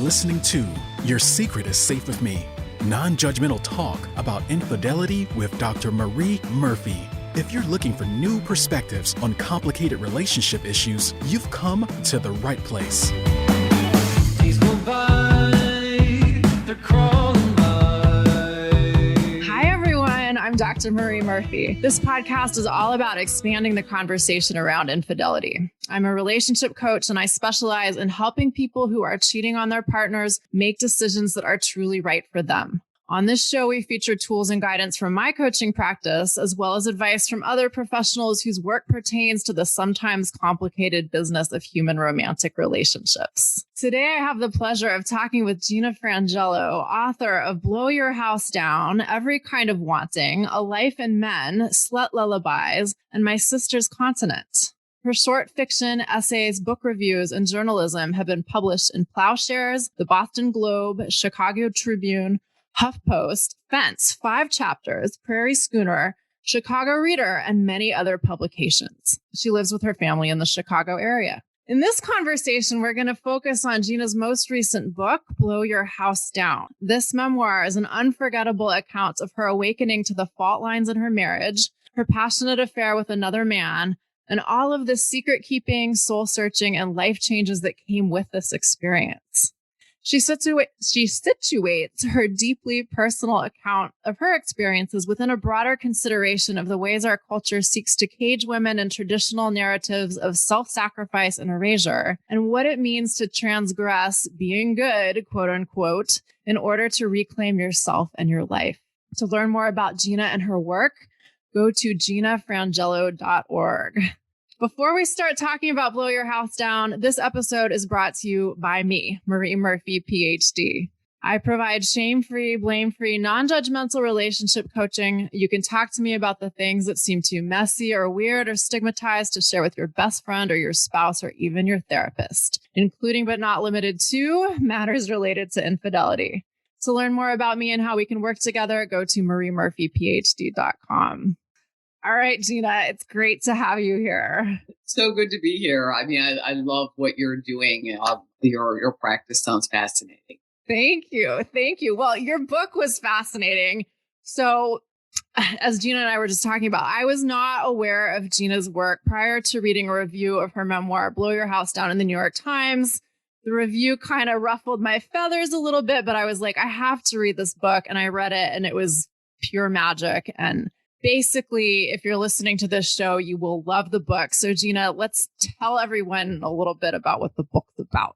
listening to Your Secret is Safe with Me, non-judgmental talk about infidelity with Dr. Marie Murphy. If you're looking for new perspectives on complicated relationship issues, you've come to the right place. Days go by, they're crawling by. Hi, everyone. I'm Dr. Marie Murphy. This podcast is all about expanding the conversation around infidelity. I'm a relationship coach, and I specialize in helping people who are cheating on their partners make decisions that are truly right for them. On this show, we feature tools and guidance from my coaching practice, as well as advice from other professionals whose work pertains to the sometimes complicated business of human romantic relationships. Today, I have the pleasure of talking with Gina Frangello, author of Blow Your House Down, Every Kind of Wanting, A Life in Men, Slut Lullabies, and My Sister's Continent. Her short fiction, essays, book reviews, and journalism have been published in Plowshares, the Boston Globe, Chicago Tribune, HuffPost, Fence, 5 Chapters, Prairie Schooner, Chicago Reader, and many other publications. She lives with her family in the Chicago area. In this conversation, we're going to focus on Gina's most recent book, Blow Your House Down. This memoir is an unforgettable account of her awakening to the fault lines in her marriage, her passionate affair with another man, and all of the secret-keeping, soul-searching, and life changes that came with this experience. She situates her deeply personal account of her experiences within a broader consideration of the ways our culture seeks to cage women in traditional narratives of self-sacrifice and erasure, and what it means to transgress being good, quote unquote, in order to reclaim yourself and your life. To learn more about Gina and her work, go to ginafrangello.org. Before we start talking about Blow Your House Down, this episode is brought to you by me, Marie Murphy, PhD. I provide shame-free, blame-free, non-judgmental relationship coaching. You can talk to me about the things that seem too messy or weird or stigmatized to share with your best friend or your spouse or even your therapist, including but not limited to matters related to infidelity. To learn more about me and how we can work together, go to mariemurphyphd.com. All right, Gina, it's great to have you here. So good to be here. I mean, I love what you're doing. Your practice sounds fascinating. Thank you. Thank you. Well, your book was fascinating. So as Gina and I were just talking about, I was not aware of Gina's work prior to reading a review of her memoir, Blow Your House Down, in the New York Times. The review kind of ruffled my feathers a little bit, but I was like, I have to read this book. And I read it and it was pure magic. And basically, if you're listening to this show, you will love the book. So Gina, let's tell everyone a little bit about what the book's about.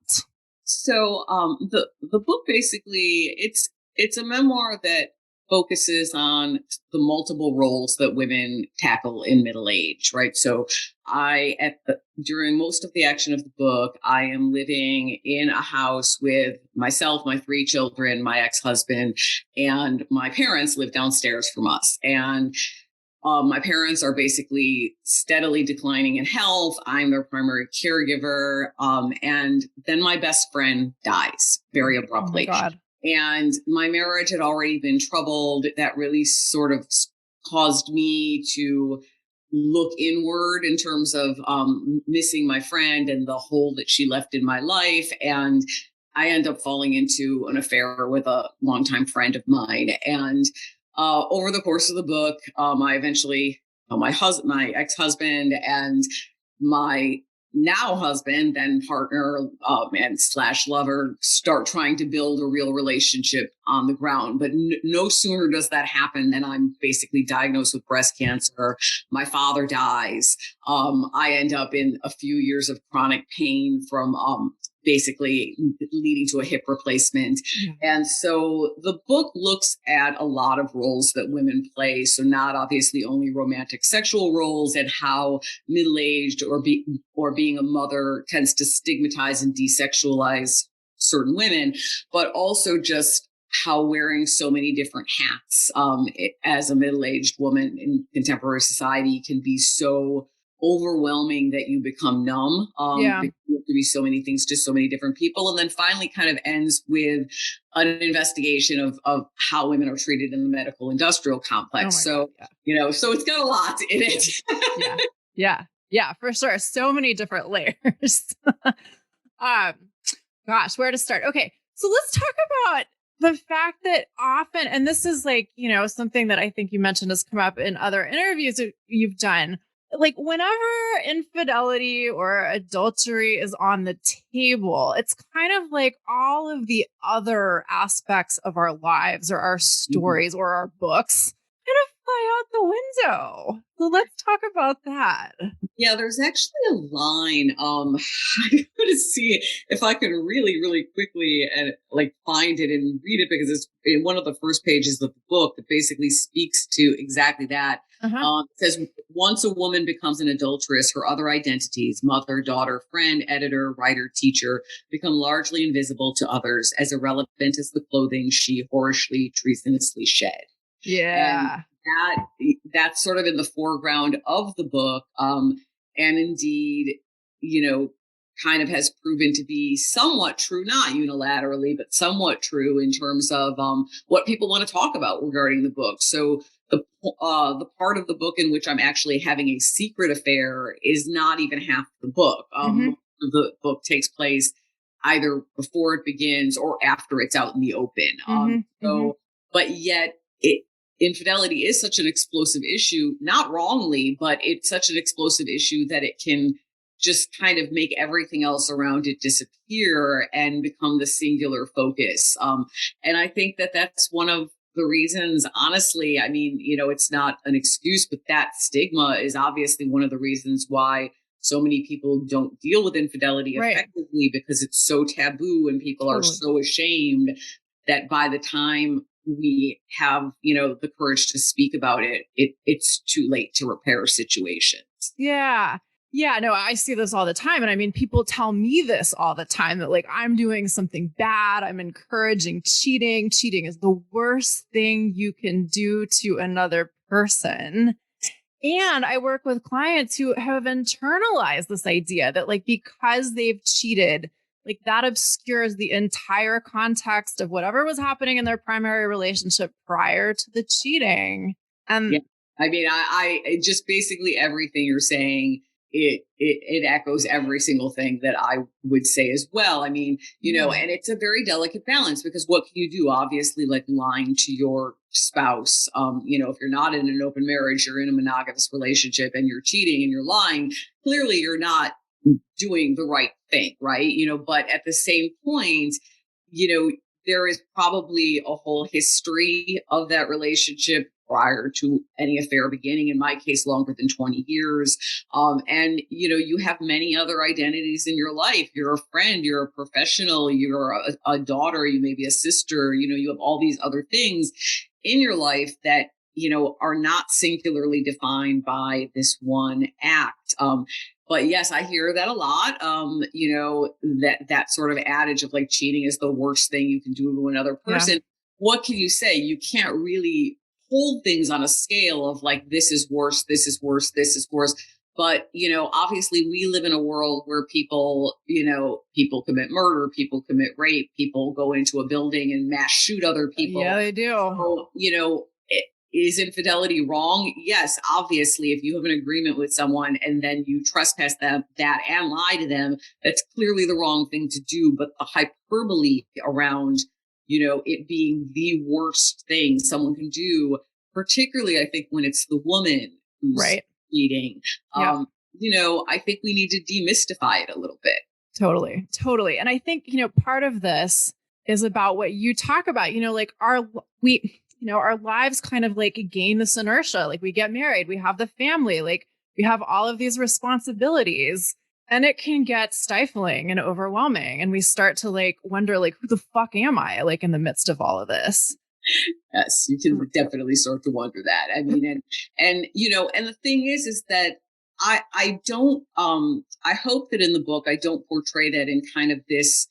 So the book basically, it's a memoir that focuses on the multiple roles that women tackle in middle age, right? So during most of the action of the book, I am living in a house with myself, my 3 children, my ex-husband, and my parents live downstairs from us. And my parents are basically steadily declining in health. I'm their primary caregiver. And then my best friend dies very abruptly. Oh my God. And my marriage had already been troubled. That really sort of caused me to look inward in terms of missing my friend and the hole that she left in my life. And I end up falling into an affair with a longtime friend of mine. And over the course of the book, I eventually, my ex-husband and my now husband, then partner and / lover, start trying to build a real relationship on the ground. But no sooner does that happen than I'm basically diagnosed with breast cancer. My father dies. I end up in a few years of chronic pain from basically leading to a hip replacement. Yeah. And so the book looks at a lot of roles that women play. So not obviously only romantic sexual roles, and how middle-aged or being a mother tends to stigmatize and desexualize certain women, but also just how wearing so many different hats as a middle-aged woman in contemporary society can be so overwhelming that you become numb. Because you have to be so many things to so many different people. And then finally kind of ends with an investigation of how women are treated in the medical industrial complex. So it's got a lot in it. Yeah, for sure. So many different layers. Gosh, where to start? Okay. So let's talk about the fact that often, and this is like, something that I think you mentioned has come up in other interviews that you've done. Like whenever infidelity or adultery is on the table, it's kind of like all of the other aspects of our lives or our stories or our books kind of fly out the window. So let's talk about that. Yeah, there's actually a line. I'm going to see if I can really, really quickly and like find it and read it because it's in one of the first pages of the book that basically speaks to exactly that. It says, once a woman becomes an adulteress, her other identities, mother, daughter, friend, editor, writer, teacher, become largely invisible to others, as irrelevant as the clothing she whorishly, treasonously shed. Yeah. And that's sort of in the foreground of the book. And indeed, kind of has proven to be somewhat true, not unilaterally, but somewhat true in terms of what people want to talk about regarding the book. So the part of the book in which I'm actually having a secret affair is not even half the book. The book takes place either before it begins or after it's out in the open. But yet infidelity is such an explosive issue, not wrongly, but it's such an explosive issue that it can just kind of make everything else around it disappear and become the singular focus. And I think that that's one of the reasons, honestly, I mean, it's not an excuse, but that stigma is obviously one of the reasons why so many people don't deal with infidelity effectively, because it's so taboo and people are so ashamed that by the time we have, the courage to speak about it, it's too late to repair situations. Yeah. Yeah, no, I see this all the time. And I mean, people tell me this all the time that like, I'm doing something bad. I'm encouraging cheating. Cheating is the worst thing you can do to another person. And I work with clients who have internalized this idea that like, because they've cheated, like that obscures the entire context of whatever was happening in their primary relationship prior to the cheating. Yeah. I mean, I just basically everything you're saying, it echoes every single thing that I would say as well. I mean, and it's a very delicate balance because what can you do? Obviously, like lying to your spouse. If you're not in an open marriage, you're in a monogamous relationship and you're cheating and you're lying, clearly you're not doing the right thing, right? But at the same point, there is probably a whole history of that relationship prior to any affair beginning, in my case, longer than 20 years. And, you have many other identities in your life. You're a friend, you're a professional, you're a daughter, you may be a sister, you have all these other things in your life that, are not singularly defined by this one act. But yes, I hear that a lot. That sort of adage of like cheating is the worst thing you can do to another person. Yeah. What can you say? You can't really hold things on a scale of like, this is worse, this is worse, this is worse. But, obviously we live in a world where people commit murder, people commit rape, people go into a building and mass shoot other people. Yeah, they do. So, is infidelity wrong? Yes, obviously, if you have an agreement with someone and then you trespass that and lie to them, that's clearly the wrong thing to do. But the hyperbole around, it being the worst thing someone can do, particularly I think when it's the woman who's cheating, I think we need to demystify it a little bit. Totally. And I think, part of this is about what you talk about, like our lives kind of like gain this inertia. Like we get married, we have the family, like we have all of these responsibilities, and it can get stifling and overwhelming. And we start to like wonder, like, who the fuck am I, like in the midst of all of this? Yes, you can definitely start to wonder that. I mean, and the thing is that I don't, I hope that in the book, I don't portray that in kind of this,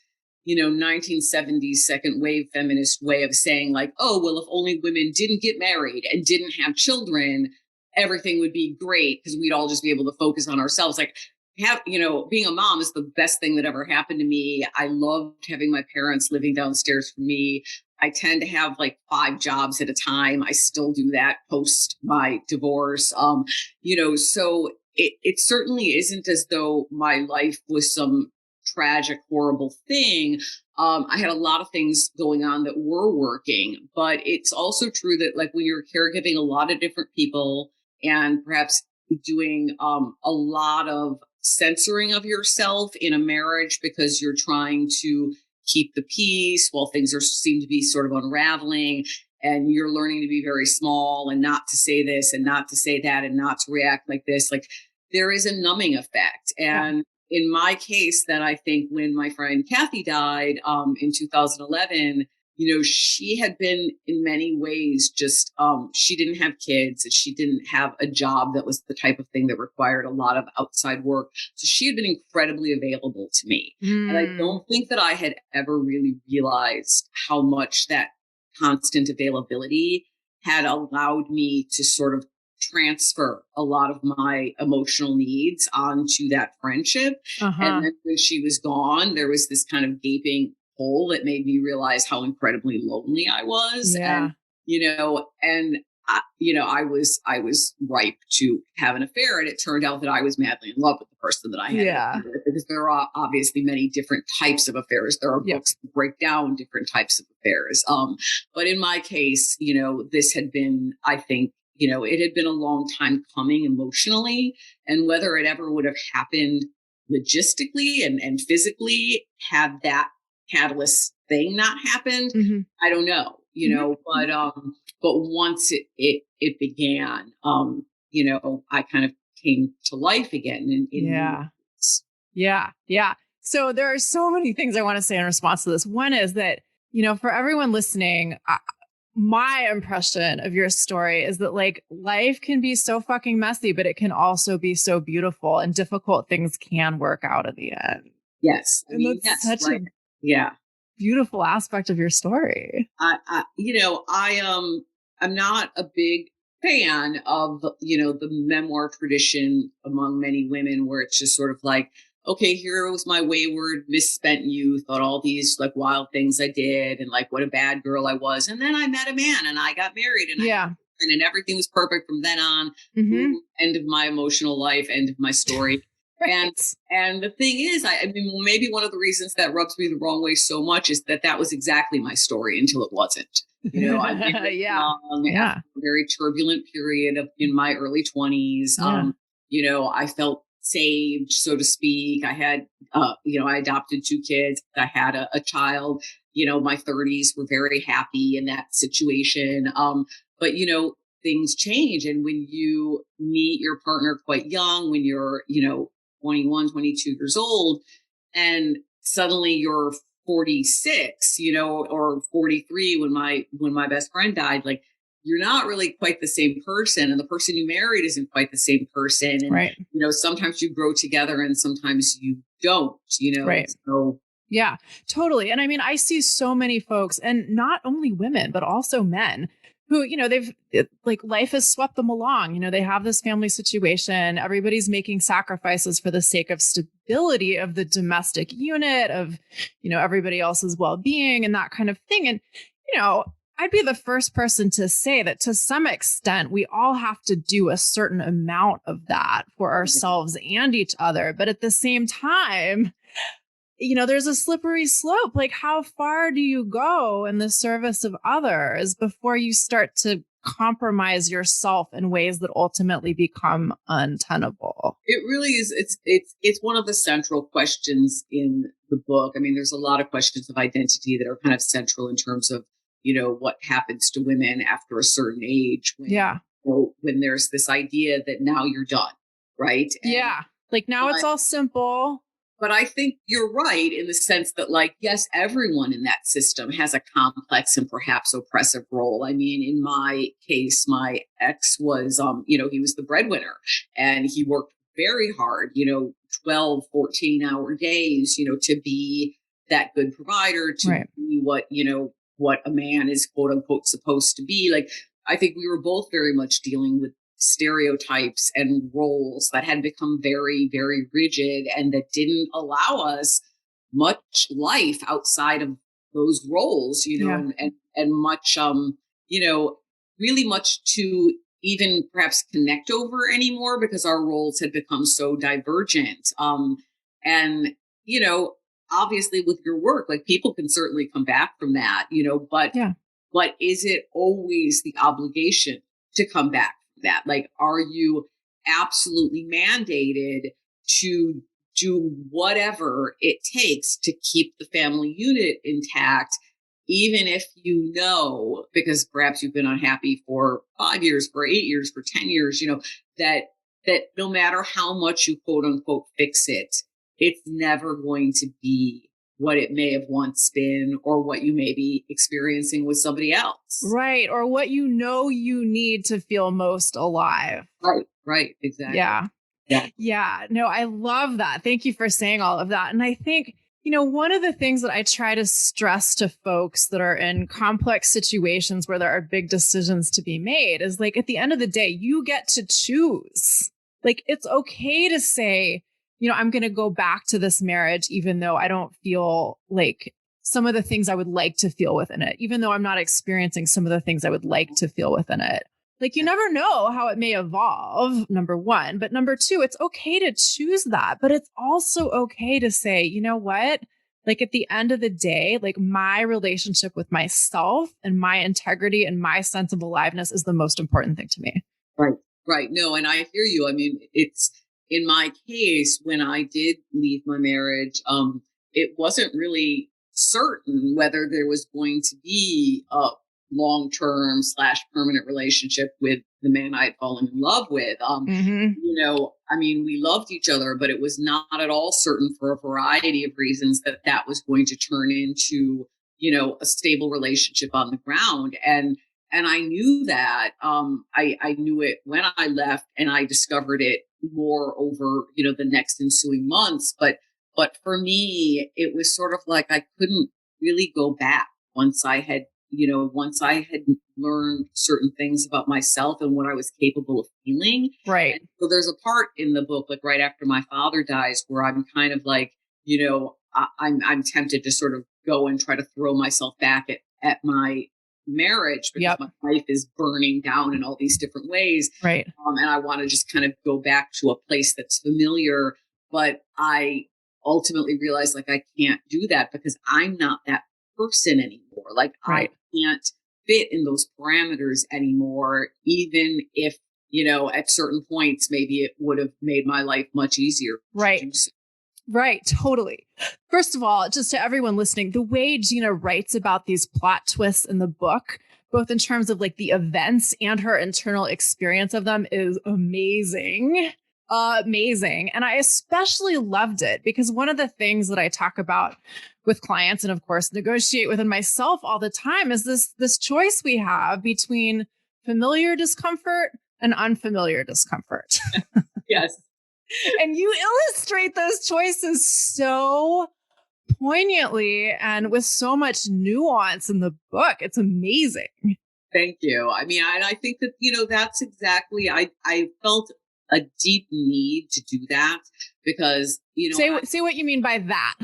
1970s second wave feminist way of saying like, oh, well, if only women didn't get married and didn't have children, everything would be great because we'd all just be able to focus on ourselves. Like, being a mom is the best thing that ever happened to me. I loved having my parents living downstairs from me. I tend to have like 5 jobs at a time. I still do that post my divorce. So it certainly isn't as though my life was some tragic, horrible thing. I had a lot of things going on that were working, but it's also true that like when you're caregiving a lot of different people and perhaps doing a lot of censoring of yourself in a marriage because you're trying to keep the peace while things seem to be sort of unraveling, and you're learning to be very small and not to say this and not to say that and not to react like this, like there is a numbing effect. And in my case, that I think when my friend Kathy died in 2011, she had been in many ways just, she didn't have kids and she didn't have a job that was the type of thing that required a lot of outside work. So she had been incredibly available to me. And I don't think that I had ever really realized how much that constant availability had allowed me to sort of transfer a lot of my emotional needs onto that friendship. And then when she was gone, there was this kind of gaping hole that made me realize how incredibly lonely I was. And, I was ripe to have an affair. And it turned out that I was madly in love with the person that I had an affair with, because there are obviously many different types of affairs. There are books that break down different types of affairs. But in my case, this had been, I think, it had been a long time coming emotionally, and whether it ever would have happened logistically and physically had that catalyst thing not happened, I don't know, but once it began, I kind of came to life again. Yeah. So there are so many things I want to say in response to this. One is that, for everyone listening, my impression of your story is that like life can be so fucking messy, but it can also be so beautiful, and difficult things can work out at the end. Yes. That's such a beautiful aspect of your story. I'm not a big fan of, the memoir tradition among many women, where it's just sort of like, okay, here was my wayward, misspent youth, on all these like wild things I did, and like what a bad girl I was. And then I met a man and I got married, and everything was perfect from then on. End of my emotional life, end of my story. And the thing is, I mean, maybe one of the reasons that rubs me the wrong way so much is that was exactly my story until it wasn't. I did after a very turbulent period in my early 20s. I felt saved, so to speak. I had, I adopted 2 kids. I had a child. My 30s were very happy in that situation. But things change, and when you meet your partner quite young, when you're 21, 22 years old, and suddenly you're 46, or 43 when my best friend died, like you're not really quite the same person, and the person you married isn't quite the same person. And, sometimes you grow together and sometimes you don't, So. Yeah, totally. And I mean, I see so many folks, and not only women, but also men who, life has swept them along. They have this family situation. Everybody's making sacrifices for the sake of stability of the domestic unit, of, everybody else's well-being and that kind of thing. And, I'd be the first person to say that to some extent, we all have to do a certain amount of that for ourselves and each other. But at the same time, there's a slippery slope. Like, how far do you go in the service of others before you start to compromise yourself in ways that ultimately become untenable? It really is. It's one of the central questions in the book. I mean, there's a lot of questions of identity that are kind of central in terms of, what happens to women after a certain age. When there's this idea that now you're done, right? Like now it's all simple. But I think you're right in the sense that, like, yes, everyone in that system has a complex and perhaps oppressive role. I mean, in my case, my ex was, he was the breadwinner, and he worked very hard, 12, 14-hour days, to be that good provider, to be what a man is quote unquote supposed to be. Like, I think we were both very much dealing with stereotypes and roles that had become very, very rigid, and that didn't allow us much life outside of those roles, and much, really much to even perhaps connect over anymore, because our roles had become so divergent. And, obviously with your work, like people can certainly come back from that, Yeah. but is it always the obligation to come back from that? Like, are you absolutely mandated to do whatever it takes to keep the family unit intact, even if because perhaps you've been unhappy for 5 years, for 8 years, for 10 years, that no matter how much you quote unquote fix it, it's never going to be what it may have once been or what you may be experiencing with somebody else. Right. Or what you need to feel most alive. Right. Exactly. Yeah. Yeah. Yeah. No, I love that. Thank you for saying all of that. And I think, one of the things that I try to stress to folks that are in complex situations where there are big decisions to be made is like, at the end of the day, you get to choose. Like, it's okay to say, I'm going to go back to this marriage, even though I don't feel like some of the things I would like to feel within it, even though I'm not experiencing some of the things I would like to feel within it. Like, you never know how it may evolve, number one. But number two, it's okay to choose that. But it's also okay to say, you know what? Like, at the end of the day, like, my relationship with myself and my integrity and my sense of aliveness is the most important thing to me. Right. No, and I hear you. I mean, it's in my case, when I did leave my marriage, it wasn't really certain whether there was going to be a long-term / permanent relationship with the man I had fallen in love with. Mm-hmm. I mean, we loved each other, but it was not at all certain for a variety of reasons that was going to turn into, a stable relationship on the ground. And I knew that. I knew it when I left, and I discovered it more over, the next ensuing months. But for me, it was sort of like I couldn't really go back once I had learned certain things about myself and what I was capable of feeling. Right. And so there's a part in the book, like right after my father dies, where I'm kind of like, I'm tempted to sort of go and try to throw myself back at my marriage because my life is burning down in all these different ways. Right. And I want to just kind of go back to a place that's familiar. But I ultimately realized like I can't do that because I'm not that person anymore. Like Right. I can't fit in those parameters anymore, even if, at certain points, maybe it would have made my life much easier. Right. Right. Totally. First of all, just to everyone listening, the way Gina writes about these plot twists in the book, both in terms of like the events and her internal experience of them, is amazing. Amazing. And I especially loved it because one of the things that I talk about with clients and of course negotiate within myself all the time is this choice we have between familiar discomfort and unfamiliar discomfort. Yes. And you illustrate those choices so poignantly and with so much nuance in the book. It's amazing. Thank you. I mean, I think that, that's exactly, I felt a deep need to do that because, say what you mean by that.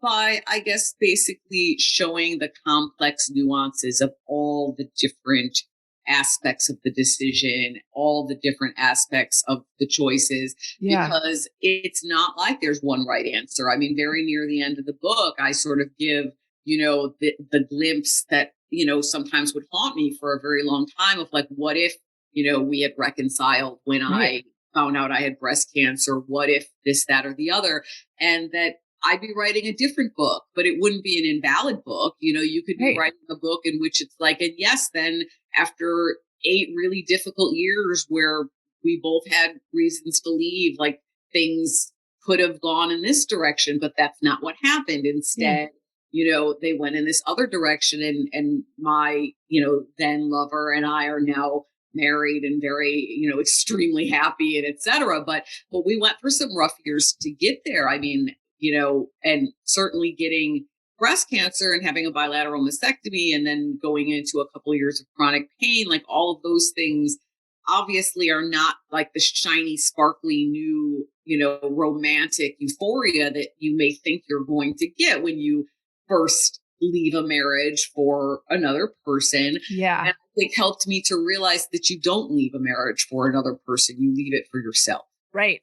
By, I guess, basically showing the complex nuances of all the different aspects of the decision, all the different aspects of the choices, because it's not like there's one right answer. I mean, very near the end of the book, I sort of give, the glimpse that, sometimes would haunt me for a very long time of like, what if, we had reconciled when I found out I had breast cancer? What if this, that, or the other? And that I'd be writing a different book, but it wouldn't be an invalid book. You could be writing a book in which it's like, and yes, then after 8 really difficult years where we both had reasons to leave, like things could have gone in this direction, but that's not what happened. Instead, they went in this other direction and my, then lover and I are now married and very, extremely happy and et cetera. But we went for some rough years to get there. I mean, and certainly getting breast cancer and having a bilateral mastectomy and then going into a couple of years of chronic pain, like all of those things obviously are not like the shiny, sparkly new, romantic euphoria that you may think you're going to get when you first leave a marriage for another person. Yeah. And it helped me to realize that you don't leave a marriage for another person. You leave it for yourself. Right.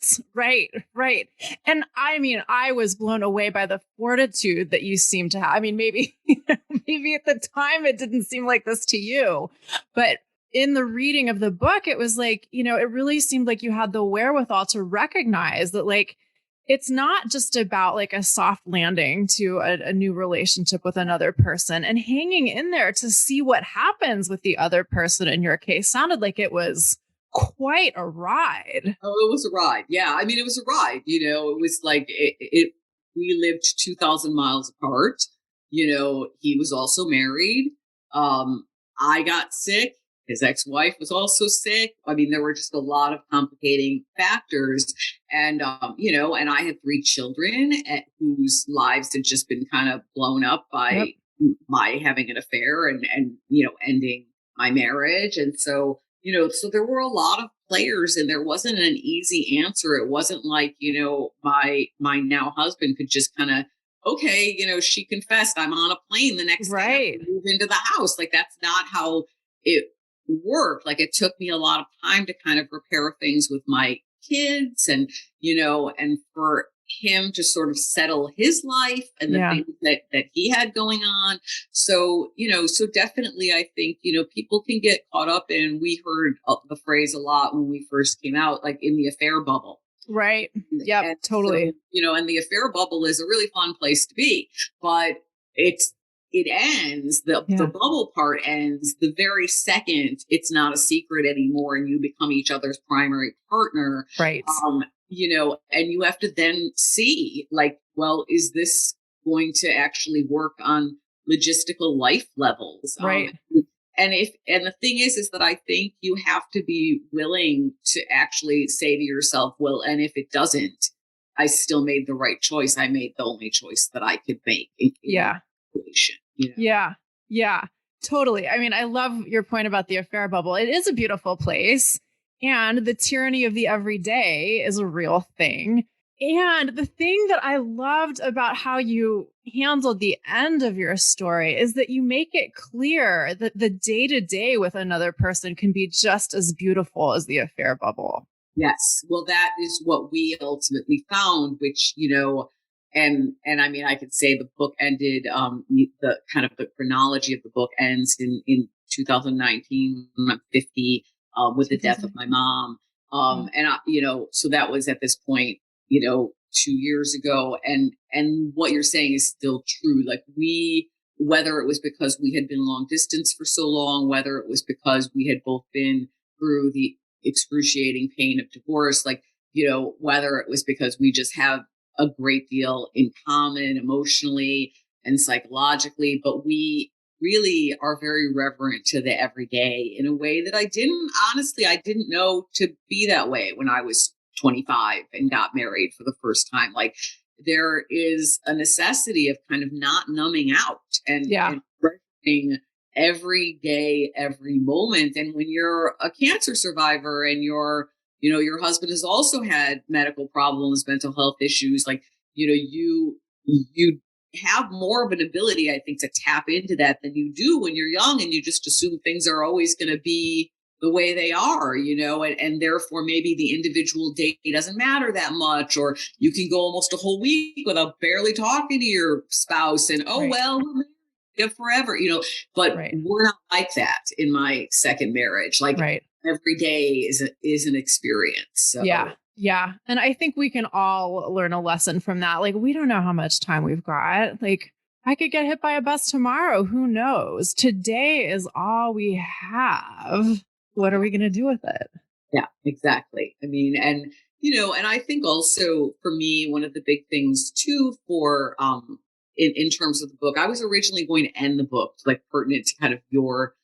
And I mean, I was blown away by the fortitude that you seem to have. I mean, maybe, maybe at the time it didn't seem like this to you, but in the reading of the book, it was like, it really seemed like you had the wherewithal to recognize that, like, it's not just about like a soft landing to a new relationship with another person, and hanging in there to see what happens with the other person in your case sounded like it was quite a ride. Oh, it was a ride. Yeah. I mean, it was a ride, it was like we lived 2,000 miles apart. He was also married. I got sick. His ex-wife was also sick. I mean, there were just a lot of complicating factors. And, and I had 3 children whose lives had just been kind of blown up by my having an affair and, ending my marriage. And so, so there were a lot of players, and there wasn't an easy answer. It wasn't like, my now husband could just kind of, okay, she confessed, I'm on a plane the next day, I move into the house. Like, that's not how it worked. Like, it took me a lot of time to kind of repair things with my kids, and, and for him to sort of settle his life and the things that he had going on. So, so definitely I think, people can get caught up in, we heard the phrase a lot when we first came out, like in the affair bubble. Right. Yep. And Totally. So, and the affair bubble is a really fun place to be, but it ends, the bubble part ends the very second it's not a secret anymore and you become each other's primary partner. Right. And you have to then see, like, well, is this going to actually work on logistical life levels? Right. And the thing is that I think you have to be willing to actually say to yourself, well, and if it doesn't, I still made the right choice. I made the only choice that I could make. Yeah. Yeah, totally. I mean, I love your point about the affair bubble. It is a beautiful place, and the tyranny of the everyday is a real thing. And the thing that I loved about how you handled the end of your story is that you make it clear that the day-to-day with another person can be just as beautiful as the affair bubble. Yes. Well, that is what we ultimately found, which, and I mean, I could say the book ended, the kind of the chronology of the book ends in 2019, when I'm 50, with the death of my mom. And so that was at this point, 2 years ago. And what you're saying is still true. Like, whether it was because we had been long distance for so long, whether it was because we had both been through the excruciating pain of divorce, like, whether it was because we just have a great deal in common emotionally and psychologically, but we really are very reverent to the everyday in a way that I didn't know to be that way when I was 25 and got married for the first time. Like, there is a necessity of kind of not numbing out and treasuring every day, every moment. And when you're a cancer survivor and your husband has also had medical problems, mental health issues, like, you have more of an ability, I think, to tap into that than you do when you're young and you just assume things are always going to be the way they are, and therefore maybe the individual date doesn't matter that much, or you can go almost a whole week without barely talking to your spouse and, well, we're married forever, but we're not like that in my second marriage. Like, every day is an experience. So. Yeah. And I think we can all learn a lesson from that. Like, we don't know how much time we've got. Like, I could get hit by a bus tomorrow. Who knows? Today is all we have. What are we going to do with it? Yeah, exactly. I mean, and, and I think also for me, one of the big things too, for, in terms of the book, I was originally going to end the book, like, pertinent to kind of your,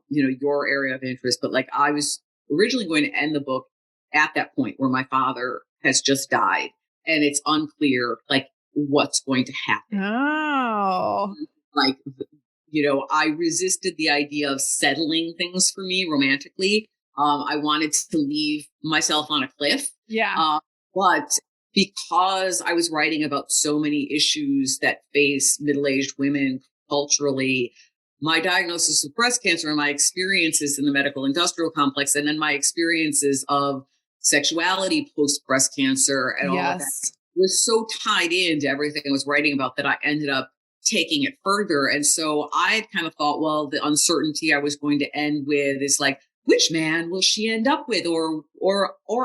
your area of interest, but like, I was originally going to end the book at that point where my father has just died and it's unclear, like, what's going to happen. Oh, like, I resisted the idea of settling things for me romantically. I wanted to leave myself on a cliff. Yeah. But because I was writing about so many issues that face middle-aged women culturally, my diagnosis of breast cancer and my experiences in the medical industrial complex, and then my experiences of sexuality post breast cancer and all of that Yes. was so tied into everything I was writing about that I ended up taking it further. And so I had kind of thought, well, the uncertainty I was going to end with is like, which man will she end up with, or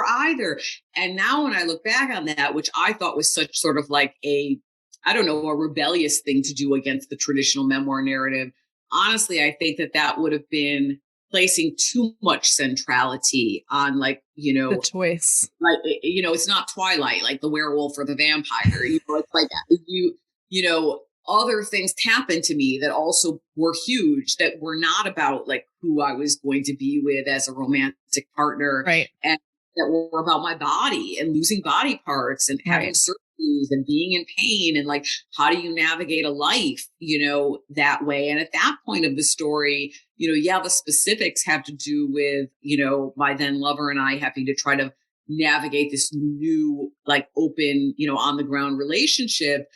either? And now when I look back on that, which I thought was such sort of like I don't know, a rebellious thing to do against the traditional memoir narrative. Honestly, I think that would have been placing too much centrality on like, The choice. like, it's not Twilight, like the werewolf or the vampire. It's like you know, other things happened to me that also were huge that were not about like who I was going to be with as a romantic partner. Right. And that were about my body and losing body parts and having Right. surgeries and being in pain and like, how do you navigate a life, that way? And at that point of the story, yeah, the specifics have to do with, my then lover and I having to try to navigate this new, like open, on the ground relationship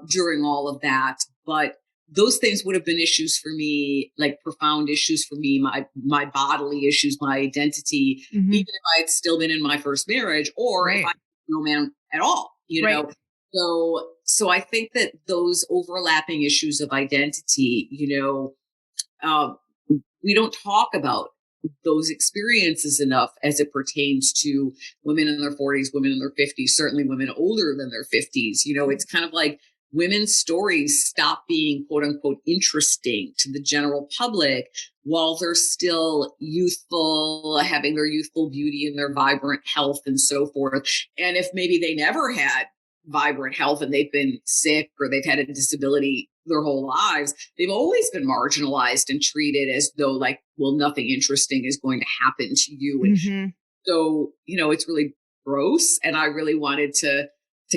during all of that. But those things would have been issues for me, like profound issues for me, my bodily issues, my identity, Mhm. even if I had still been in my first marriage or if Right. I had no man at all, Right. So I think that those overlapping issues of identity, um, we don't talk about those experiences enough as it pertains to women in their 40s, women in their 50s, certainly women older than their 50s. It's kind of like women's stories stop being quote unquote interesting to the general public while they're still youthful, having their youthful beauty and their vibrant health and so forth. And if maybe they never had vibrant health and they've been sick or they've had a disability their whole lives, they've always been marginalized and treated as though like, well, nothing interesting is going to happen to you. And Mhm. so, it's really gross. And I really wanted to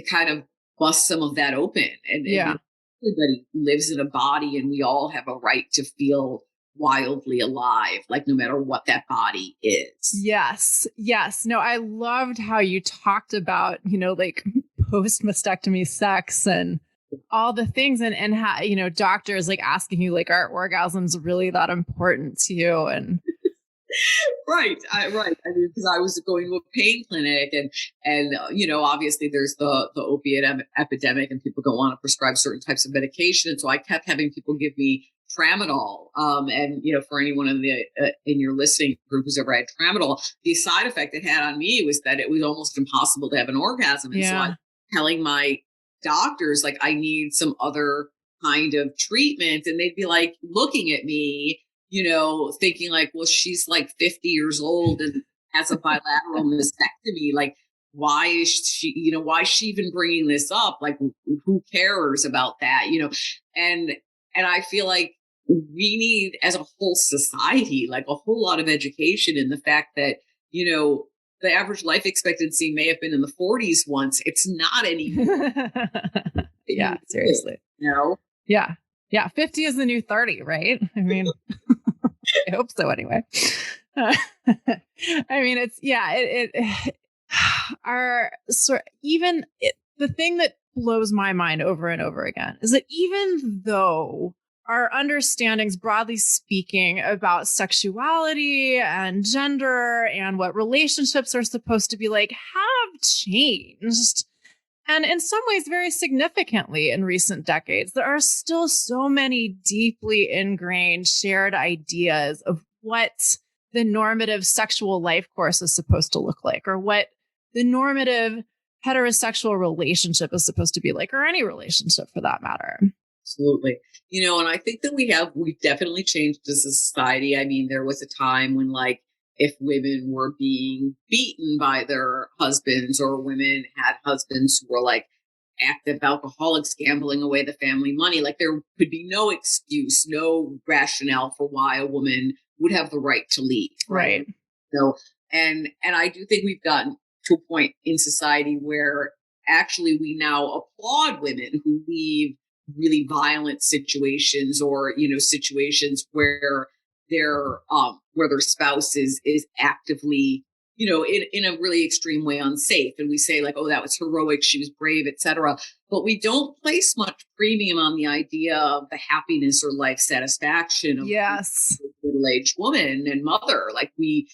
kind of bust some of that open. And Yeah. everybody lives in a body and we all have a right to feel wildly alive, like no matter what that body is. Yes. Yes. No, I loved how you talked about, like post mastectomy sex and all the things and how, doctors like asking you like, are orgasms really that important to you? And Right. Right. I mean, because I was going to a pain clinic and obviously there's the opiate epidemic and people don't want to prescribe certain types of medication. And so I kept having people give me tramadol. And, for anyone in your listening group who's ever had tramadol, the side effect it had on me was that it was almost impossible to have an orgasm. And so I yeah. was telling my doctors, like, I need some other kind of treatment. And they'd be like looking at me, thinking like, well, she's like 50 years old and has a bilateral mastectomy. Like, why is she even bringing this up? Like, who cares about that? And I feel like we need, as a whole society, like a whole lot of education in the fact that, the average life expectancy may have been in the 40s once. It's not anymore. Yeah. Seriously. Yeah. Yeah. 50 is the new 30, right? I mean, I hope so anyway. I mean, it's, yeah, it our sort even the thing that blows my mind over and over again is that even though our understandings, broadly speaking, about sexuality and gender and what relationships are supposed to be like have changed. And in some ways, very significantly in recent decades, there are still so many deeply ingrained shared ideas of what the normative sexual life course is supposed to look like, or what the normative heterosexual relationship is supposed to be like, or any relationship for that matter. Absolutely. And I think that we've definitely changed as a society. I mean, there was a time when like, if women were being beaten by their husbands or women had husbands who were like active alcoholics gambling away the family money, like there could be no excuse, no rationale for why a woman would have the right to leave. Right. So, and I do think we've gotten to a point in society where actually we now applaud women who leave really violent situations or, situations where their spouse is actively in a really extreme way unsafe. And we say like, oh, that was heroic. She was brave, etc. But we don't place much premium on the idea of the happiness or life satisfaction of Yes. a middle-aged woman and mother. Like we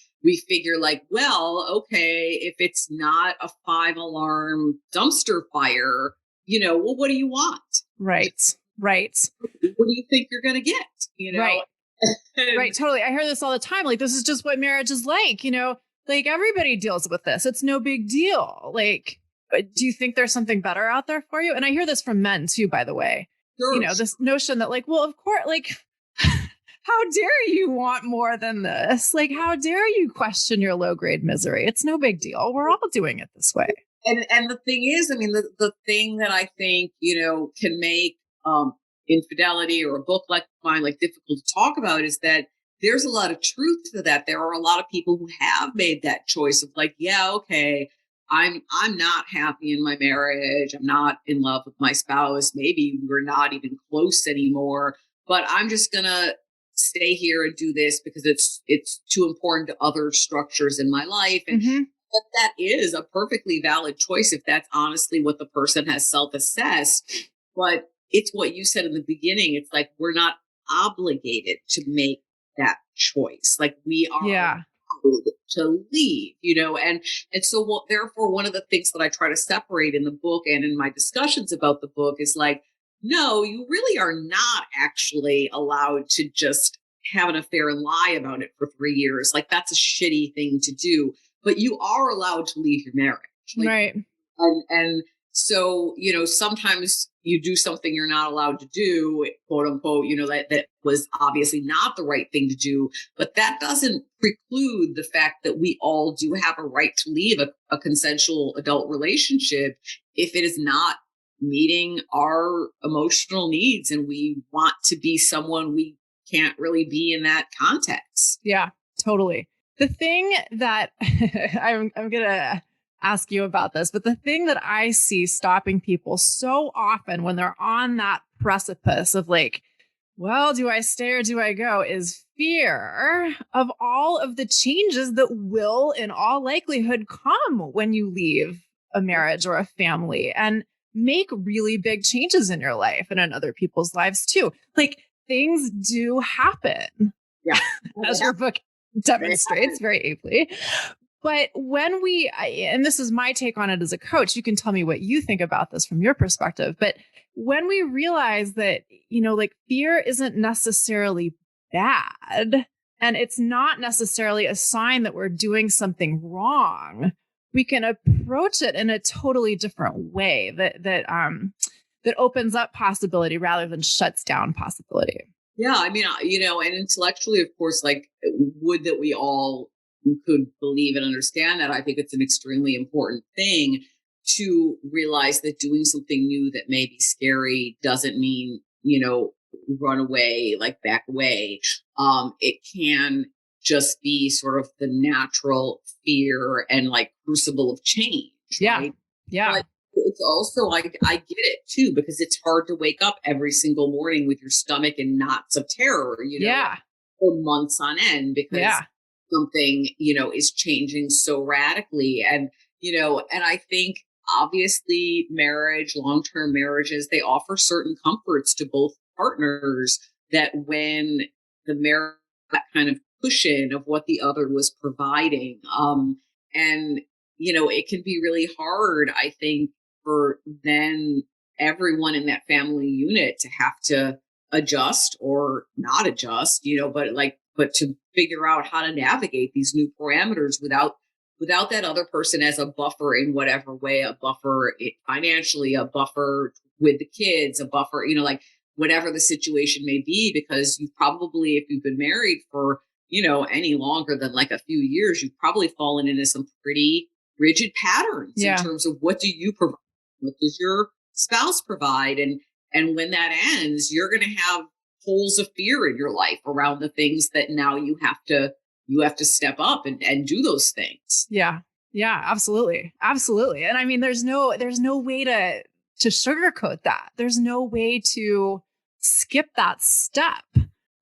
figure like, well, okay, if it's not a 5-alarm dumpster fire, well, what do you want? Right. Right. What do you think you're going to get? Right. Right. Totally. I hear this all the time. Like, this is just what marriage is like, like everybody deals with this. It's no big deal. Like, do you think there's something better out there for you? And I hear this from men too, by the way, Sure. This notion that like, well, of course, like, how dare you want more than this? Like, how dare you question your low grade misery? It's no big deal. We're all doing it this way. And the thing is, I mean, the thing that I think, can make infidelity or a book like mine like difficult to talk about is that there's a lot of truth to that. There are a lot of people who have made that choice of like, yeah, okay, I'm not happy in my marriage. I'm not in love with my spouse. Maybe we're not even close anymore, but I'm just gonna stay here and do this because it's too important to other structures in my life. And that is a perfectly valid choice if that's honestly what the person has self-assessed. But it's what you said in the beginning. It's like, we're not obligated to make that choice. Like we are obligated to leave, and so therefore one of the things that I try to separate in the book and in my discussions about the book is like, no, you really are not actually allowed to just have an affair and lie about it for 3 years. Like that's a shitty thing to do, but you are allowed to leave your marriage. Like, right. And so, sometimes you do something you're not allowed to do, quote unquote, that was obviously not the right thing to do. But that doesn't preclude the fact that we all do have a right to leave a consensual adult relationship if it is not meeting our emotional needs and we want to be someone we can't really be in that context. Yeah, totally. The thing that I'm going to ask you about this, but the thing that I see stopping people so often when they're on that precipice of like, well, do I stay or do I go, is fear of all of the changes that will in all likelihood come when you leave a marriage or a family and make really big changes in your life and in other people's lives too. Like things do happen. Yeah. As your book demonstrates very ably. But when and this is my take on it as a coach, you can tell me what you think about this from your perspective. But when we realize that, like fear isn't necessarily bad and it's not necessarily a sign that we're doing something wrong, we can approach it in a totally different way that opens up possibility rather than shuts down possibility. Yeah. I mean, and intellectually, of course, like would that we all could believe and understand that. I think it's an extremely important thing to realize that doing something new that may be scary doesn't mean, run away, like back away. It can just be sort of the natural fear and like crucible of change. Yeah. Right? Yeah. But it's also, I get it too, because it's hard to wake up every single morning with your stomach in knots of terror, for months on end because something, is changing so radically. And, and I think obviously long-term marriages, they offer certain comforts to both partners that when the marriage, that kind of cushion of what the other was providing. And, it can be really hard, I think, for then everyone in that family unit to have to adjust or not adjust, but to figure out how to navigate these new parameters without that other person as a buffer in whatever way, a buffer financially, a buffer with the kids, a buffer, like whatever the situation may be, because you probably, if you've been married for, any longer than like a few years, you've probably fallen into some pretty rigid patterns in terms of what do you provide? What does your spouse provide? And when that ends, you're going to have holes of fear in your life around the things that now you have to step up and do those things. Yeah. Yeah, absolutely. Absolutely. And I mean, there's no way to sugarcoat that. There's no way to skip that step.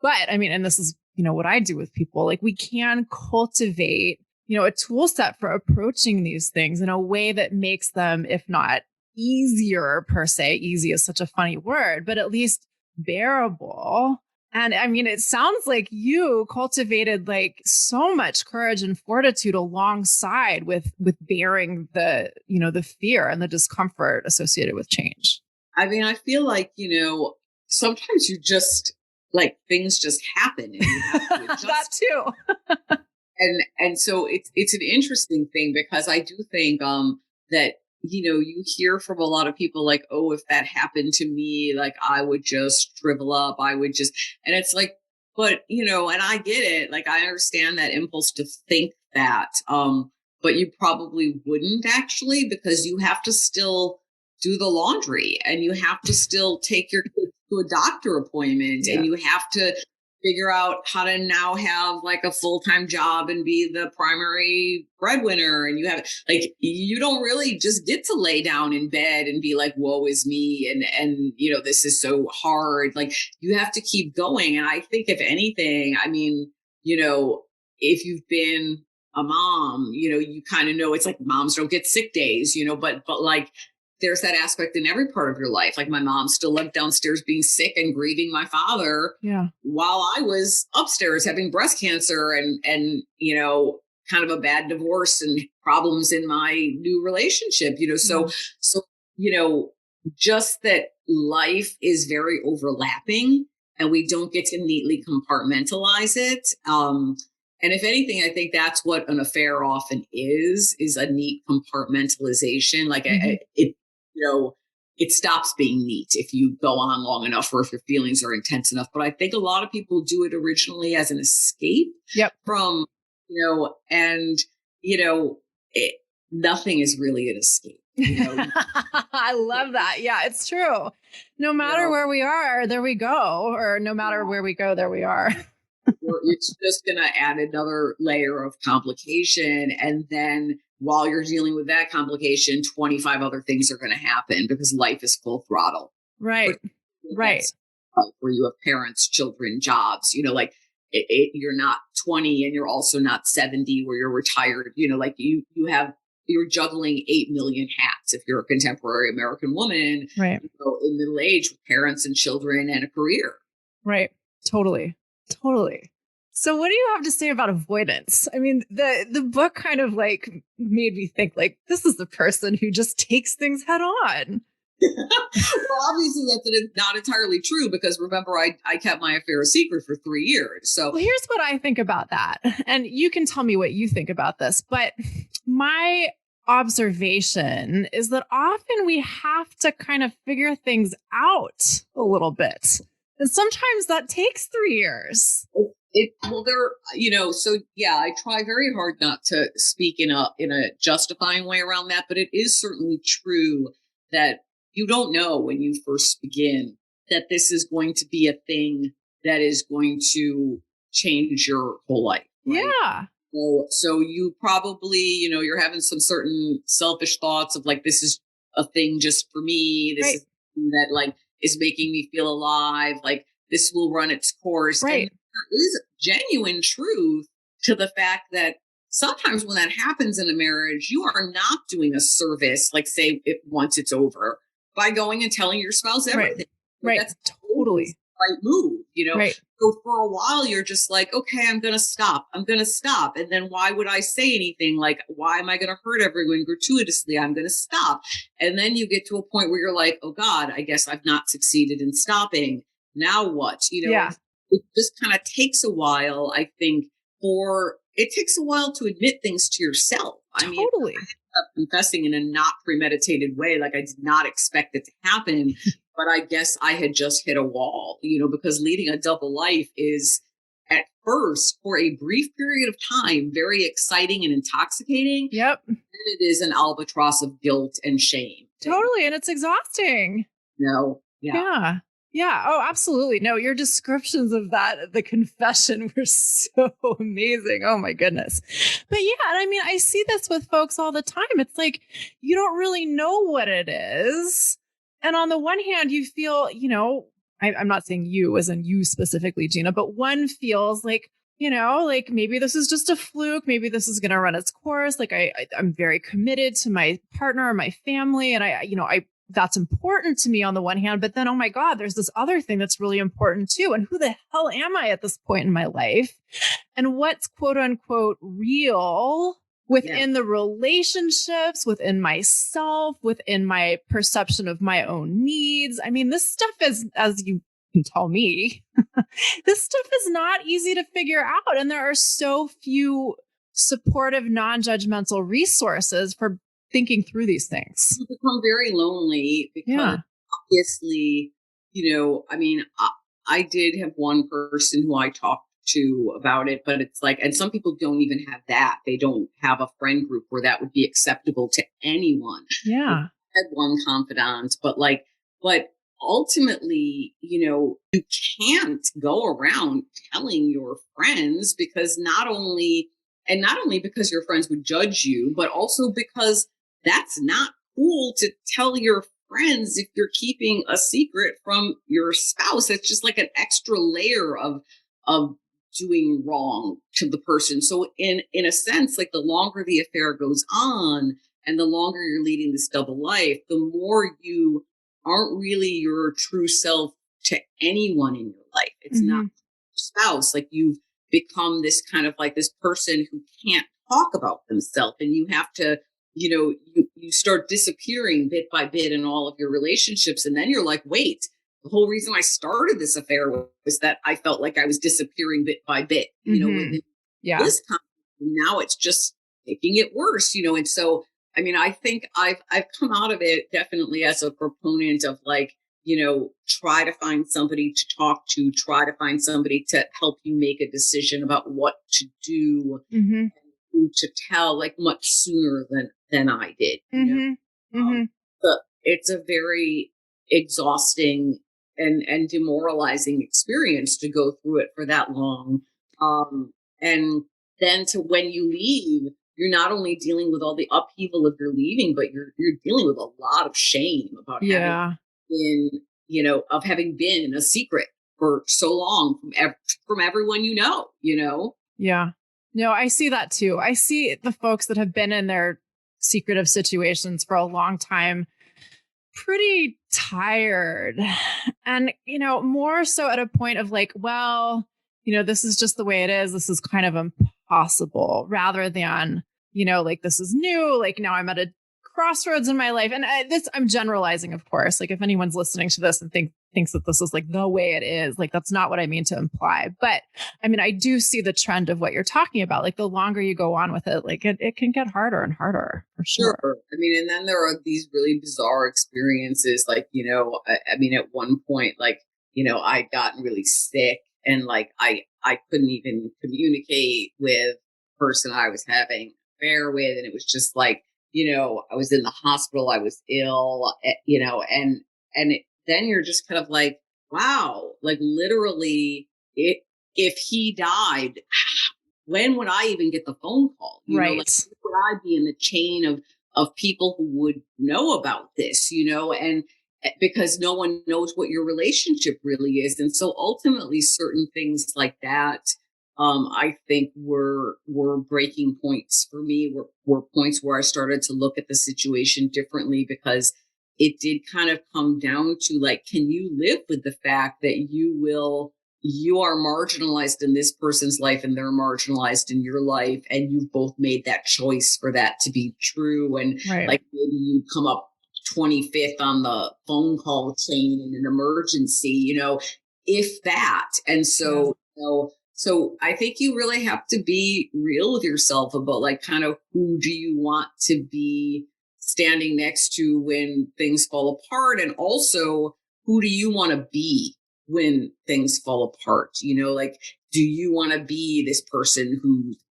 But I mean, and this is, what I do with people, like we can cultivate, a tool set for approaching these things in a way that makes them, if not easier per se, easy is such a funny word, but at least bearable. And I mean, it sounds like you cultivated like so much courage and fortitude alongside with bearing the fear and the discomfort associated with change. I mean, I feel like, sometimes you just like things just happen and you have to adjust. That too. And so it's an interesting thing because I do think that you hear from a lot of people like, oh, if that happened to me, like I would just shrivel up. I would just, and it's like, but and I get it. Like I understand that impulse to think that, but you probably wouldn't actually, because you have to still do the laundry and you have to still take your kids to a doctor appointment and you have to figure out how to now have like a full-time job and be the primary breadwinner. And you don't really just get to lay down in bed and be like, woe is me. And this is so hard. Like you have to keep going. And I think if anything, I mean, if you've been a mom, you kind of know it's like moms don't get sick days, but like, there's that aspect in every part of your life. Like my mom still lived downstairs being sick and grieving my father while I was upstairs having breast cancer and kind of a bad divorce and problems in my new relationship, so just that life is very overlapping and we don't get to neatly compartmentalize it. And if anything, I think that's what an affair often is a neat compartmentalization. Like it stops being neat if you go on long enough or if your feelings are intense enough. But I think a lot of people do it originally as an escape from, nothing is really an escape. I love that. Yeah, it's true. No matter where we are, there we go. Or no matter where we go, there we are. It's just going to add another layer of complication. And then while you're dealing with that complication, 25 other things are going to happen because life is full throttle. Right. Right. Where you have parents, children, jobs, you're not 20 and you're also not 70 where you're retired, like you're juggling 8 million hats if you're a contemporary American woman, right? In middle age with parents and children and a career. Right. Totally. So what do you have to say about avoidance? I mean, the book kind of like made me think like, this is the person who just takes things head on. Well, obviously that's not entirely true because remember, I kept my affair a secret for 3 years. So well, here's what I think about that. And you can tell me what you think about this. But my observation is that often we have to kind of figure things out a little bit. And sometimes that takes 3 years. I try very hard not to speak in a justifying way around that, but it is certainly true that you don't know when you first begin that this is going to be a thing that is going to change your whole life. Right? Yeah. So you probably, you're having some certain selfish thoughts of like, this is a thing just for me. This is something that like is making me feel alive. Like this will run its course. Right. And there is genuine truth to the fact that sometimes when that happens in a marriage, you are not doing a service, like say once it's over, by going and telling your spouse everything. Right. That's totally the right move, Right. So for a while, you're just like, okay, I'm going to stop. And then why would I say anything? Like, why am I going to hurt everyone gratuitously? I'm going to stop. And then you get to a point where you're like, oh God, I guess I've not succeeded in stopping. Now what? It just kind of takes a while, I think, it takes a while to admit things to yourself. Totally. I ended up confessing in a not premeditated way. Like I did not expect it to happen, but I guess I had just hit a wall, because leading a double life is at first for a brief period of time, very exciting and intoxicating. Yep. And it is an albatross of guilt and shame. Totally. And it's exhausting. No. Yeah. Yeah. Oh, absolutely. No, your descriptions of that, the confession were so amazing. Oh my goodness. But yeah, I mean, I see this with folks all the time. It's like, you don't really know what it is. And on the one hand, you feel, I'm not saying you as in you specifically, Gina, but one feels like, like maybe this is just a fluke. Maybe this is going to run its course. Like I'm very committed to my partner or my family. And that's important to me on the one hand, but then, oh my God, there's this other thing that's really important too. And who the hell am I at this point in my life? And what's quote unquote real within the relationships, within myself, within my perception of my own needs. I mean, this stuff is, as you can tell me, this stuff is not easy to figure out. And there are so few supportive, non-judgmental resources for thinking through these things. You become very lonely because obviously, I did have one person who I talked to about it, but it's like, and some people don't even have that. They don't have a friend group where that would be acceptable to anyone. Yeah. I had one confidant, but ultimately, you can't go around telling your friends because not only because your friends would judge you, but also because that's not cool to tell your friends if you're keeping a secret from your spouse. It's just like an extra layer of doing wrong to the person. So in a sense, like the longer the affair goes on and the longer you're leading this double life, the more you aren't really your true self to anyone in your life. It's not your spouse. Like you've become this kind of like this person who can't talk about themselves, and you have to, you start disappearing bit by bit in all of your relationships. And then you're like, wait, the whole reason I started this affair was that I felt like I was disappearing bit by bit, within this context. Now it's just making it worse, and so, I mean, I think I've come out of it definitely as a proponent of like, try to find somebody to talk to, try to find somebody to help you make a decision about what to do, and who to tell, like much sooner than I did. But it's a very exhausting and demoralizing experience to go through it for that long. And then to when you leave, you're not only dealing with all the upheaval of your leaving, but you're dealing with a lot of shame about having been, of having been a secret for so long from everyone, Yeah. No, I see that too. I see the folks that have been in their secretive situations for a long time, pretty tired. And, more so at a point of like, well, this is just the way it is. This is kind of impossible, rather than, like this is new. Like now I'm at a crossroads in my life. And I'm generalizing, of course. Like if anyone's listening to this and thinks that this is like the way it is, like that's not what I mean to imply. But I mean, I do see the trend of what you're talking about. Like the longer you go on with it, like it can get harder and harder for sure. I mean, and then there are these really bizarre experiences. Like, I mean, at one point, like, I'd gotten really sick and like, I couldn't even communicate with the person I was having an affair with. And it was just like, I was in the hospital, I was ill, then you're just kind of like, wow, like literally if he died, when would I even get the phone call? Right. Like, would I be in the chain of people who would know about this, and because no one knows what your relationship really is. And so ultimately certain things like that, I think were breaking points for me, were points where I started to look at the situation differently, because it did kind of come down to like, can you live with the fact that you are marginalized in this person's life and they're marginalized in your life, and you've both made that choice for that to be true. And like maybe you come up 25th on the phone call chain in an emergency, if that. And so, so I think you really have to be real with yourself about like kind of who do you want to be standing next to when things fall apart, and also who do you want to be when things fall apart? Like, do you want to be this person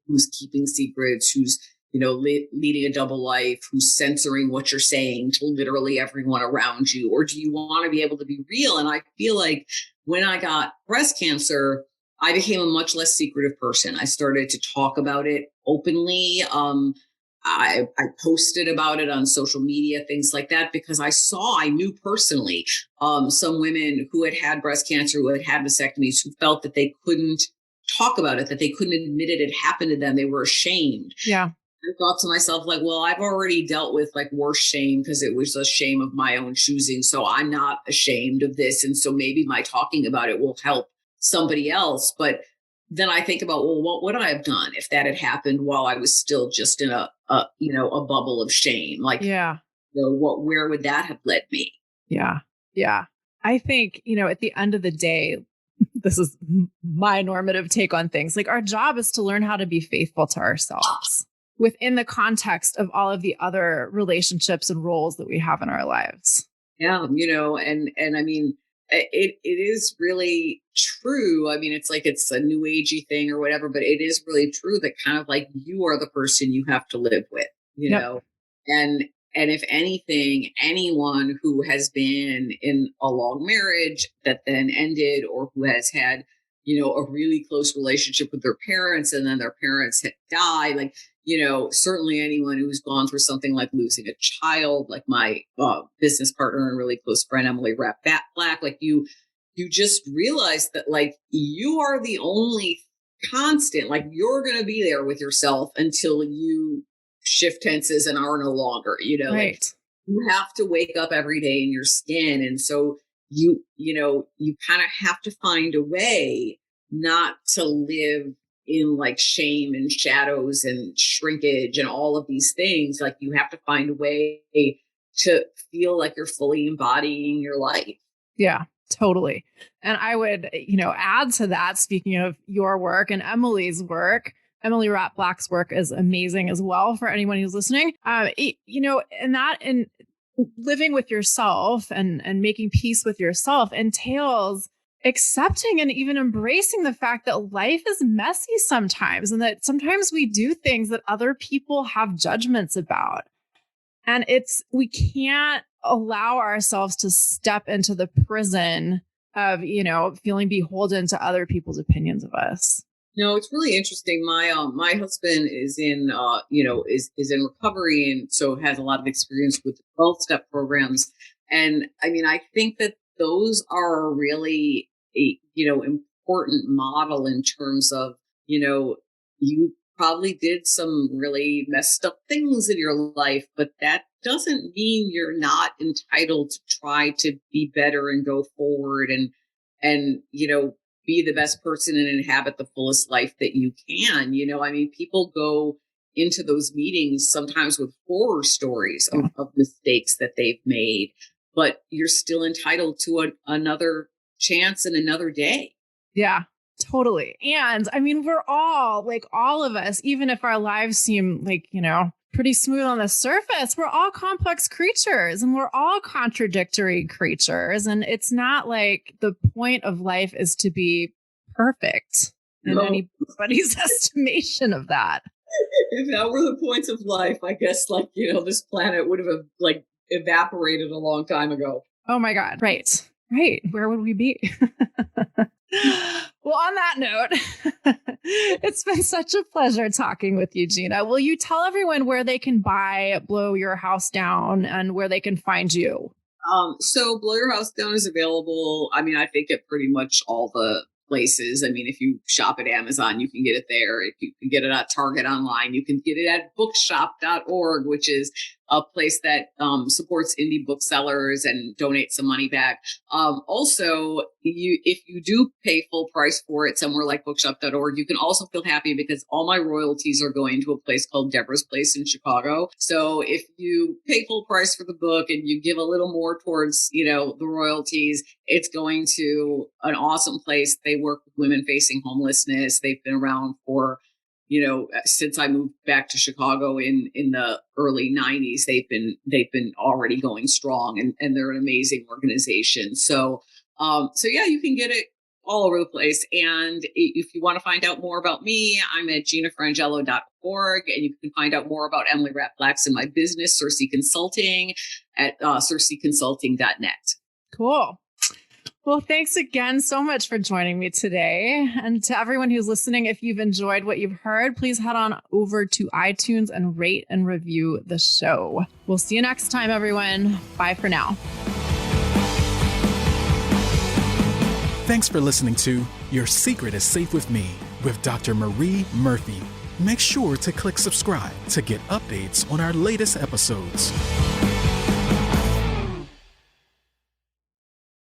who's keeping secrets, who's leading a double life, who's censoring what you're saying to literally everyone around you, or do you want to be able to be real? And I feel like when I got breast cancer, I became a much less secretive person. I started to talk about it openly. I posted about it on social media, things like that, because I knew personally some women who had breast cancer, who had mastectomies, who felt that they couldn't talk about it, that they couldn't admit it had happened to them. They were ashamed. Yeah. I thought to myself, like, well, I've already dealt with like worse shame because it was a shame of my own choosing. So I'm not ashamed of this. And so maybe my talking about it will help somebody else. But then I think about, well, what would I have done if that had happened while I was still just in a bubble of shame? Like, Yeah. where would that have led me? Yeah. Yeah. I think, at the end of the day, this is my normative take on things. Like, our job is to learn how to be faithful to ourselves within the context of all of the other relationships and roles that we have in our lives. Yeah. And I mean, it is really true. I mean, it's like, it's a new agey thing or whatever, but it is really true that kind of like you are the person you have to live with, Yep. know, and if anything, anyone who has been in a long marriage that then ended, or who has had, a really close relationship with their parents and then their parents had died, like, certainly anyone who's gone through something like losing a child, like my business partner and really close friend, Emily Rapp-Black, like you just realize that like you are the only constant, like you're going to be there with yourself until you shift tenses and are no longer, Right. like you have to wake up every day in your skin. And so you kind of have to find a way not to live in like shame and shadows and shrinkage and all of these things. Like you have to find a way to feel like you're fully embodying your life. Yeah, totally. And I would, add to that, speaking of your work and Emily's work, Emily Rapp-Black's work is amazing as well for anyone who's listening. And living with yourself and making peace with yourself entails accepting and even embracing the fact that life is messy sometimes, and that sometimes we do things that other people have judgments about. And we can't allow ourselves to step into the prison of, feeling beholden to other people's opinions of us. It's really interesting. My husband is in is in recovery, and so has a lot of experience with 12-step programs. And I mean, I think that those are really a important model in terms of you probably did some really messed up things in your life, but that doesn't mean you're not entitled to try to be better and go forward and be the best person and inhabit the fullest life that you can. I mean, people go into those meetings sometimes with horror stories of mistakes that they've made, but you're still entitled to another chance and another day. Yeah, totally. And I mean, we're all like, all of us, even if our lives seem like, pretty smooth on the surface, we're all complex creatures and we're all contradictory creatures. And it's not like the point of life is to be perfect in anybody's estimation of that. If that were the points of life, I guess this planet would have like evaporated a long time ago. Oh my God. Right. Where would we be? Well, on that note, it's been such a pleasure talking with you, Gina. Will you tell everyone where they can buy Blow Your House Down and where they can find you? So Blow Your House Down is available. I mean, I think at pretty much all the places. I mean, if you shop at Amazon, you can get it there. If you can get it at Target online, you can get it at bookshop.org, which is a place that supports indie booksellers and donates some money back. Also, if you do pay full price for it somewhere like bookshop.org, you can also feel happy because all my royalties are going to a place called Deborah's Place in Chicago. So if you pay full price for the book and you give a little more towards, the royalties, it's going to an awesome place. They work with women facing homelessness. They've been around for since I moved back to Chicago in the early 90s. They've been already going strong, and they're an amazing organization. So yeah, you can get it all over the place. And if you want to find out more about me, I'm at ginafrangello.org, and you can find out more about Emily Rapp-Black's and my business, Circe Consulting, at circeconsulting.net. Cool. Well, thanks again so much for joining me today. And to everyone who's listening, if you've enjoyed what you've heard, please head on over to iTunes and rate and review the show. We'll see you next time, everyone. Bye for now. Thanks for listening to Your Secret is Safe with Me. with Dr. Marie Murphy. Make sure to click subscribe to get updates on our latest episodes.